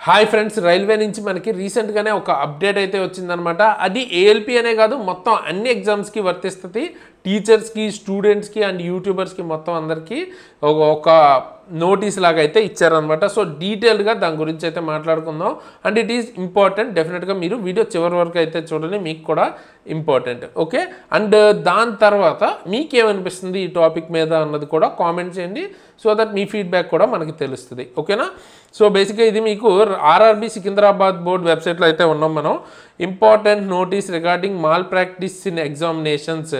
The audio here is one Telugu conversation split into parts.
హాయ్ ఫ్రెండ్స్, రైల్వే నుంచి మనకి రీసెంట్గానే ఒక అప్డేట్ అయితే వచ్చిందనమాట. అది ఏఎల్పి అనే కాదు, మొత్తం అన్ని ఎగ్జామ్స్కి వర్తిస్తుంది. టీచర్స్కి, స్టూడెంట్స్కి అండ్ యూట్యూబర్స్కి మొత్తం అందరికీ ఒక నోటీస్ లాగా అయితే ఇచ్చారనమాట. సో డీటెయిల్డ్గా దాని గురించి అయితే మాట్లాడుకుందాం. And it is important. డెఫినెట్గా మీరు వీడియో చివరి వరకు అయితే చూడండి, మీకు కూడా ఇంపార్టెంట్. ఓకే, అండ్ దాని తర్వాత మీకేమనిపిస్తుంది ఈ టాపిక్ మీద అన్నది కూడా కామెంట్ చేయండి, సో దట్ మీ ఫీడ్బ్యాక్ కూడా మనకి తెలుస్తుంది. ఓకేనా? సో బేసిక్గా ఇది మీకు ఆర్ఆర్బి సికింద్రాబాద్ బోర్డ్ వెబ్సైట్లో అయితే ఉన్నాం మనం. Important notice regarding mall practice in examinations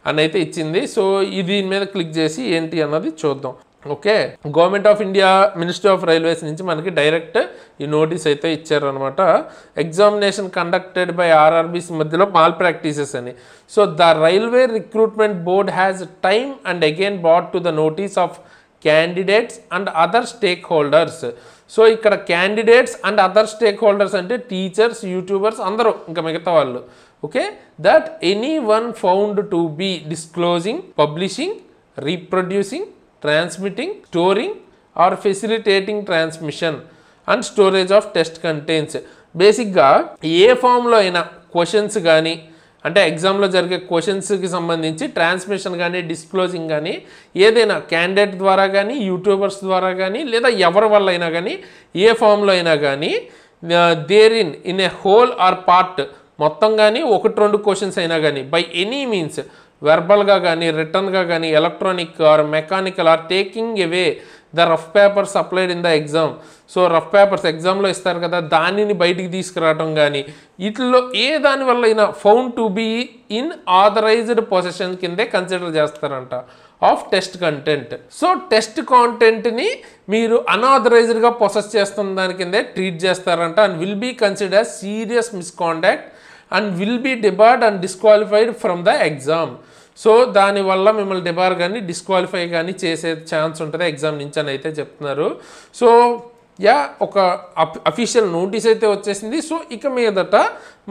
అని అయితే ఇచ్చింది. సో దీని మీద క్లిక్ చేసి ఏంటి అన్నది చూద్దాం. Okay, government of India, ministry of railways నుంచి మనకి డైరెక్ట్ ఈ నోటీస్ అయితే ఇచ్చారనమాట. ఎగ్జామినేషన్ కండక్టెడ్ బై ఆర్ఆర్బీస్ మధ్యలో మాల్ ప్రాక్టీసెస్ అని. So the railway recruitment board has time and again brought to the notice of candidates and other stakeholders. So ఇక్కడ candidates and other stakeholders అంటే టీచర్స్, యూట్యూబర్స్ అందరూ, ఇంకా మిగతా వాళ్ళు. Okay, that any one found to be disclosing, publishing, reproducing, transmitting, storing or facilitating transmission and storage of test contents. బేసిక్గా ఏ ఫామ్లో అయినా క్వశ్చన్స్ కానీ, అంటే ఎగ్జామ్లో జరిగే క్వశ్చన్స్కి సంబంధించి ట్రాన్స్మిషన్ కానీ, డిస్క్లోజింగ్ కానీ, ఏదైనా క్యాండిడేట్ ద్వారా కానీ, యూట్యూబర్స్ ద్వారా కానీ, లేదా ఎవరి వల్ల అయినా కానీ, ఏ ఫామ్లో అయినా కానీ, there in a whole or part మొత్తం కానీ, 1-2 క్వశ్చన్స్ అయినా కానీ, బై ఎనీ మీన్స్ వెర్బల్గా కానీ, రిటర్న్గా కానీ, electronic or mechanical are taking away the rough papers applied in the exam. So rough papers ఎగ్జామ్లో ఇస్తారు కదా, దానిని బయటికి తీసుకురావడం కానీ, వీటిల్లో ఏ దాని వల్ల అయినా found to be unauthorized position కిందే కన్సిడర్ చేస్తారంట of test content. So test కాంటెంట్ని మీరు అన్ఆథరైజ్డ్గా పొసెస్ చేస్తున్న దాని కిందే ట్రీట్ చేస్తారంట. And will be consider serious misconduct and will be debarred and disqualified from the exam. So దానివల్ల మిమ్మల్ని డిబార్ కానీ, డిస్క్వాలిఫై కానీ చేసే ఛాన్స్ ఉంటుంది ఎగ్జామ్ నుంచి అని అయితే చెప్తున్నారు. సో ఒక అఫీషియల్ నోటీస్ అయితే వచ్చేసింది. సో ఇక మీదట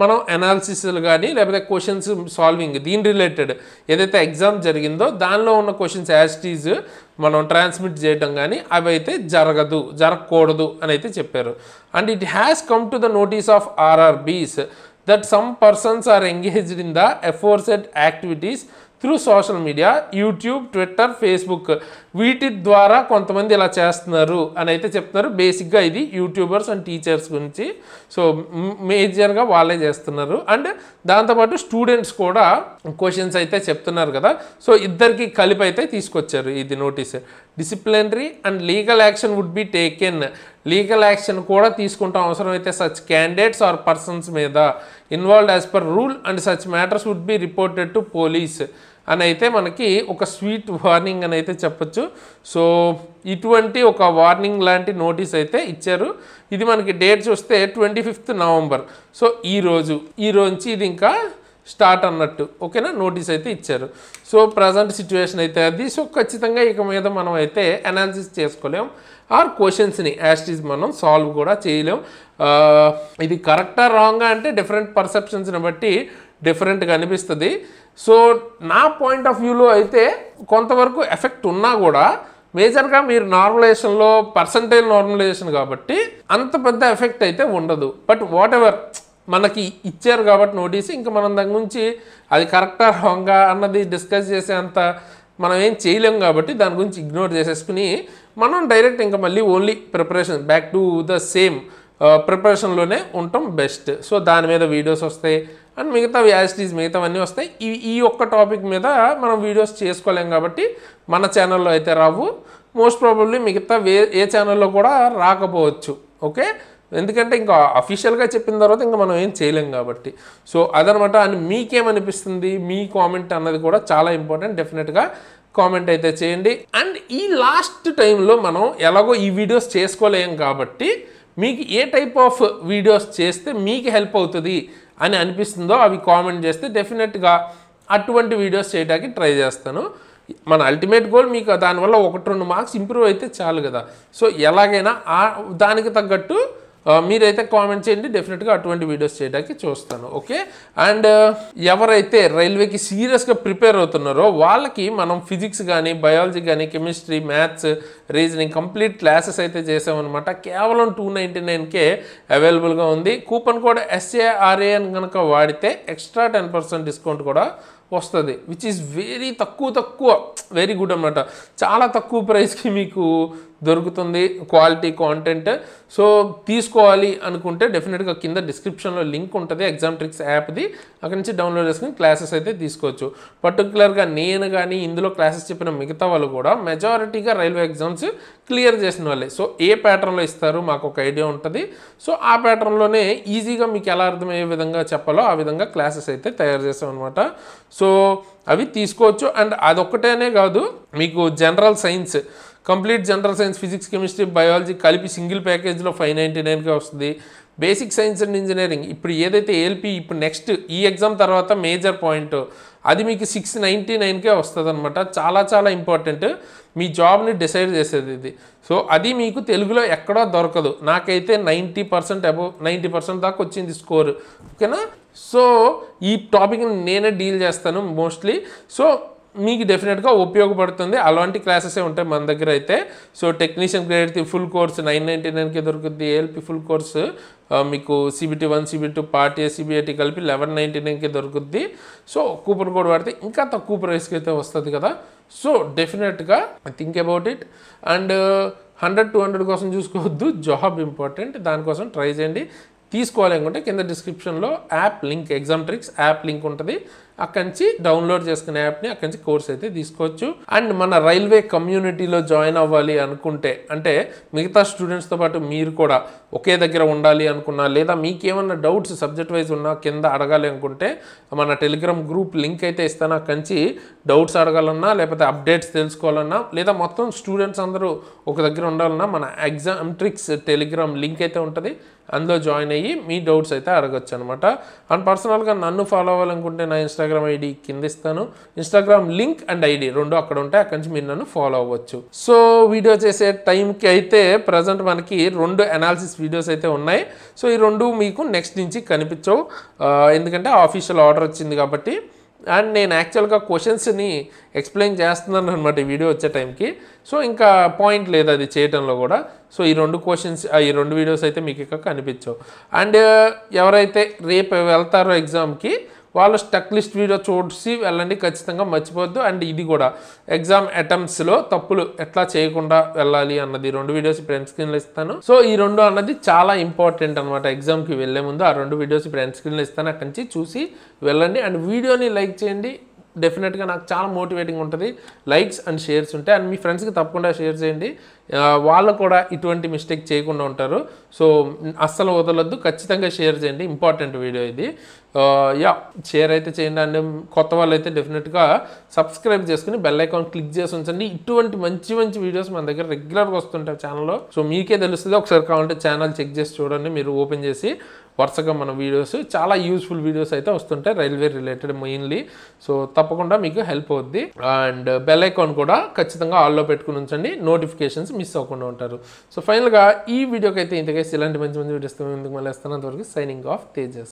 మనం అనాలిసిస్లు కానీ, లేకపోతే క్వశ్చన్స్ సాల్వింగ్, దీని రిలేటెడ్ ఏదైతే ఎగ్జామ్ జరిగిందో దానిలో ఉన్న క్వశ్చన్స్ యాస్టీజ్ మనం ట్రాన్స్మిట్ చేయడం కానీ అవి అయితే జరగకూడదు అని అయితే చెప్పారు. And it has come to the notice of RRBs that some persons are engaged in the aforesaid activities through social media, YouTube, Twitter, Facebook, వీటి ద్వారా కొంతమంది ఇలా చేస్తున్నారు అని అయితే చెప్తున్నారు. బేసిక్గా ఇది యూట్యూబర్స్ అండ్ టీచర్స్ గురించి. సో మేజర్గా వాళ్ళే చేస్తున్నారు. అండ్ దాంతోపాటు స్టూడెంట్స్ కూడా క్వశ్చన్స్ అయితే చెప్తున్నారు కదా. సో ఇద్దరికి కలిపి అయితే తీసుకొచ్చారు ఇది notice. Disciplinary and legal action would be taken, legal action కూడా తీసుకుంటాం అవసరమైతే సచ్ క్యాండిడేట్స్ ఆర్ పర్సన్స్ మీద involved as per rule and such matters would be reported to police అని అయితే మనకి ఒక స్వీట్ వార్నింగ్ అని అయితే చెప్పచ్చు. సో ఇటువంటి ఒక వార్నింగ్ లాంటి నోటీస్ అయితే ఇచ్చారు. ఇది మనకి డేట్ చూస్తే 25th నవంబర్. సో ఈరోజు నుంచి ఇది ఇంకా స్టార్ట్ అన్నట్టు. ఓకేనా, నోటీస్ అయితే ఇచ్చారు. సో ప్రజెంట్ సిచ్యువేషన్ అయితే అది. సో ఖచ్చితంగా ఇక మీద మనం అయితే అనాలిసిస్ చేసుకోలేం, ఆర్ క్వశ్చన్స్ని యాస్టీజ్ మనం సాల్వ్ కూడా చేయలేం. ఇది కరెక్టా రాంగా అంటే డిఫరెంట్ పర్సెప్షన్స్ని బట్టి డిఫరెంట్గా అనిపిస్తుంది. సో నా పాయింట్ ఆఫ్ వ్యూలో అయితే కొంతవరకు ఎఫెక్ట్ ఉన్నా కూడా మేజర్గా మీరు నార్మలైజేషన్లో పర్సంటేజ్ నార్మలైజేషన్ కాబట్టి అంత పెద్ద ఎఫెక్ట్ అయితే ఉండదు. బట్ వాట్ ఎవర్ మనకి ఇచ్చారు కాబట్టి నోటీస్, ఇంకా మనం దాని గురించి అది కరెక్టా రాంగా అన్నది డిస్కస్ చేసేంత మనం ఏం చేయలేం కాబట్టి దాని గురించి ఇగ్నోర్ చేసేసుకుని మనం డైరెక్ట్ ఇంకా మళ్ళీ only preparation back to the same ప్రిపరేషన్లోనే ఉండటం బెస్ట్. సో దాని మీద వీడియోస్ వస్తాయి అండ్ మిగతావి యాజిటీస్ మిగతావన్నీ వస్తాయి. ఈ ఒక్క టాపిక్ మీద మనం వీడియోస్ చేసుకోలేం కాబట్టి మన ఛానల్లో అయితే రావు. మోస్ట్ ప్రాబబ్లీ మిగతా ఏ ఛానల్లో కూడా రాకపోవచ్చు. ఓకే, ఎందుకంటే ఇంకా అఫీషియల్గా చెప్పిన తర్వాత ఇంకా మనం ఏం చేయలేం కాబట్టి. సో అదనమాట. అండ్ మీకేమనిపిస్తుంది, మీ కామెంట్ అన్నది కూడా చాలా ఇంపార్టెంట్. డెఫినెట్గా కామెంట్ అయితే చేయండి. అండ్ ఈ లాస్ట్ టైంలో మనం ఎలాగో ఈ వీడియోస్ చేసుకోలేం కాబట్టి మీకు ఏ టైప్ ఆఫ్ వీడియోస్ చేస్తే మీకు హెల్ప్ అవుతుంది అని అనిపిస్తుందో అవి కామెంట్ చేస్తే డెఫినెట్గా అటువంటి వీడియోస్ చేయడానికి ట్రై చేస్తాను. మన అల్టిమేట్ గోల్ మీకు దానివల్ల 1-2 మార్క్స్ ఇంప్రూవ్ అయితే చాలు కదా. సో ఎలాగైనా దానికి తగ్గట్టు మీరైతే కామెంట్ చేయండి, డెఫినెట్గా అటువంటి వీడియోస్ చేయడానికి చూస్తాను. ఓకే, అండ్ ఎవరైతే రైల్వేకి సీరియస్గా ప్రిపేర్ అవుతున్నారో వాళ్ళకి మనం ఫిజిక్స్ కానీ బయాలజీ కానీ chemistry maths reasoning complete classes అయితే చేసామన్నమాట. కేవలం 299కే అవైలబుల్గా ఉంది. కూపన్ కోడ్ SARA అని కనుక వాడితే ఎక్స్ట్రా 10% డిస్కౌంట్ కూడా వస్తుంది, విచ్ ఈస్ తక్కువ వెరీ గుడ్ అనమాట. చాలా తక్కువ ప్రైస్కి మీకు దొరుకుతుంది క్వాలిటీ కాంటెంట్. సో తీసుకోవాలి అనుకుంటే డెఫినెట్గా కింద డిస్క్రిప్షన్లో లింక్ ఉంటుంది ఎగ్జామ్ ట్రిక్స్ యాప్ది, అక్కడి నుంచి డౌన్లోడ్ చేసుకుని క్లాసెస్ అయితే తీసుకోవచ్చు. పర్టికులర్గా నేను కానీ ఇందులో క్లాసెస్ చెప్పిన మిగతా వాళ్ళు కూడా మెజారిటీగా రైల్వే ఎగ్జామ్స్ క్లియర్ చేసిన వాళ్ళే. సో ఏ ప్యాటర్న్లో ఇస్తారు మాకు ఒక ఐడియా ఉంటుంది. సో ఆ ప్యాటర్న్లోనే ఈజీగా మీకు ఎలా అర్థమయ్యే విధంగా చెప్పాలో ఆ విధంగా క్లాసెస్ అయితే తయారు చేస్తాం అనమాట. సో అవి తీసుకోవచ్చు. అండ్ అదొక్కటేనే కాదు, మీకు general science complete general science physics chemistry biology కలిపి సింగిల్ ప్యాకేజ్లో 599కే వస్తుంది. బేసిక్ సైన్స్ అండ్ ఇంజనీరింగ్ ఇప్పుడు ఏదైతే ALP ఇప్పుడు నెక్స్ట్ ఈ ఎగ్జామ్ తర్వాత మేజర్ పాయింట్ అది మీకు 699కే వస్తుంది అనమాట. చాలా ఇంపార్టెంట్, మీ జాబ్ని డిసైడ్ చేసేది ఇది. సో అది మీకు తెలుగులో ఎక్కడో దొరకదు. నాకైతే 90% దాకా వచ్చింది స్కోర్. ఓకేనా, సో ఈ టాపిక్ని నేనే డీల్ చేస్తాను మోస్ట్లీ. సో మీకు డెఫినెట్గా ఉపయోగపడుతుంది. అలాంటి క్లాసెసే ఉంటాయి మన దగ్గర అయితే. So technician grade full course 999కే దొరుకుతుంది. ALP ఫుల్ కోర్సు మీకు CBT 1 CBT 2 part A CBT కలిపి 1199కే దొరుకుద్ది. సో కూపన్ కోడ్ వాడితే ఇంకా తక్కువ ప్రైస్కి అయితే వస్తుంది కదా. సో డెఫినెట్గా థింక్ అబౌట్ ఇట్. అండ్ 100-200 కోసం చూసుకోవద్దు, జాబ్ ఇంపార్టెంట్, దానికోసం ట్రై చేయండి. తీసుకోవాలి అనుకుంటే కింద డిస్క్రిప్షన్లో app link exam tricks app link ఉంటుంది, అక్కడి నుంచి డౌన్లోడ్ చేసుకునే యాప్ని అక్కడి నుంచి కోర్స్ అయితే తీసుకోవచ్చు. అండ్ మన రైల్వే కమ్యూనిటీలో జాయిన్ అవ్వాలి అనుకుంటే, అంటే మిగతా స్టూడెంట్స్తో పాటు మీరు కూడా ఒకే దగ్గర ఉండాలి అనుకున్నా, లేదా మీకేమన్నా డౌట్స్ సబ్జెక్ట్ వైజ్ ఉన్నా కింద అడగాలి అనుకుంటే మన టెలిగ్రామ్ గ్రూప్ లింక్ అయితే ఇస్తాను. అక్కడి నుంచి డౌట్స్ అడగాలన్నా, లేకపోతే అప్డేట్స్ తెలుసుకోవాలన్నా, లేదా మొత్తం స్టూడెంట్స్ అందరూ ఒక దగ్గర ఉండాలన్నా మన ఎగ్జామ్ ట్రిక్స్ టెలిగ్రామ్ లింక్ అయితే ఉంటుంది, అందులో జాయిన్ అయ్యి మీ డౌట్స్ అయితే అడగచ్చు అనమాట. అండ్ పర్సనల్గా నన్ను ఫాలో అవ్వాలనుకుంటే నా ఇన్స్టాగ్రామ్ ID కింద ఇస్తాను. ఇన్స్టాగ్రామ్ లింక్ అండ్ ID రెండు అక్కడ ఉంటాయి, అక్కడి నుంచి మీరు నన్ను ఫాలో అవ్వచ్చు. సో వీడియో చేసే టైంకి అయితే ప్రజెంట్ మనకి 2 అనాలిసిస్ వీడియోస్ అయితే ఉన్నాయి. సో ఈ 2 మీకు నెక్స్ట్ నుంచి కనిపించవు, ఎందుకంటే ఆఫీషియల్ ఆర్డర్ వచ్చింది కాబట్టి. అండ్ నేను యాక్చువల్గా క్వశ్చన్స్ని ఎక్స్ప్లెయిన్ చేస్తున్నాను అనమాట ఈ వీడియో వచ్చే టైంకి. సో ఇంకా పాయింట్ లేదు అది చేయటంలో కూడా. సో ఈ 2 క్వశ్చన్స్ ఈ 2 వీడియోస్ అయితే మీకు ఇక్కడ కనిపించవు. అండ్ ఎవరైతే రేపు వెళ్తారో ఎగ్జామ్కి వాళ్ళు స్టక్ లిస్ట్ వీడియో చూసి వెళ్ళండి, ఖచ్చితంగా మర్చిపోవద్దు. అండ్ ఇది కూడా ఎగ్జామ్ అటెంప్ట్స్లో తప్పులు ఎట్లా చేయకుండా వెళ్ళాలి అన్నది 2 వీడియోస్ ఇప్పుడు ఎండ్ స్క్రీన్లో ఇస్తాను. సో ఈ 2 అన్నది చాలా ఇంపార్టెంట్ అనమాట ఎగ్జామ్కి వెళ్ళే ముందు. ఆ 2 వీడియోస్ ఇప్పుడు ఎండ్ స్క్రీన్లో ఇస్తాను, అక్కడి నుంచి చూసి వెళ్ళండి. అండ్ వీడియోని లైక్ చేయండి, డెఫినెట్గా నాకు చాలా మోటివేటింగ్ ఉంటుంది. లైక్స్ అండ్ షేర్స్ ఉంటాయి, అండ్ మీ ఫ్రెండ్స్కి తప్పకుండా షేర్ చేయండి, వాళ్ళు కూడా ఇటువంటి మిస్టేక్ చేయకుండా ఉంటారు. సో అస్సలు వదలొద్దు, ఖచ్చితంగా షేర్ చేయండి, ఇంపార్టెంట్ వీడియో ఇది. షేర్ అయితే చేయండి. అండ్ కొత్త వాళ్ళు అయితే డెఫినెట్గా సబ్స్క్రైబ్ చేసుకుని బెల్ ఐకాన్ క్లిక్ చేసి ఉంచండి. ఇటువంటి మంచి వీడియోస్ మన దగ్గర రెగ్యులర్గా వస్తుంటాయి ఛానల్లో. సో మీకే తెలుస్తుంది, ఒకసారి కావాలంటే ఛానల్ చెక్ చేసి చూడండి, మీరు ఓపెన్ చేసి వరుసగా మన వీడియోస్ చాలా యూస్ఫుల్ వీడియోస్ అయితే వస్తుంటాయి రైల్వే రిలేటెడ్ మెయిన్లీ. సో తప్పకుండా మీకు హెల్ప్ అవుద్ది. అండ్ బెల్ ఐకాన్ కూడా ఖచ్చితంగా ఆల్లో పెట్టుకుని ఉంచండి, నోటిఫికేషన్స్ మిస్ అవ్వకుండా ఉంటారు. సో ఫైనల్గా ఈ వీడియోకి అయితే ఇంతకైతే ఇలాంటి మంచి వీడియోస్ ముందుకు మళ్ళీ వస్తాను. అంతవరకు సైనింగ్ ఆఫ్ తేజస్.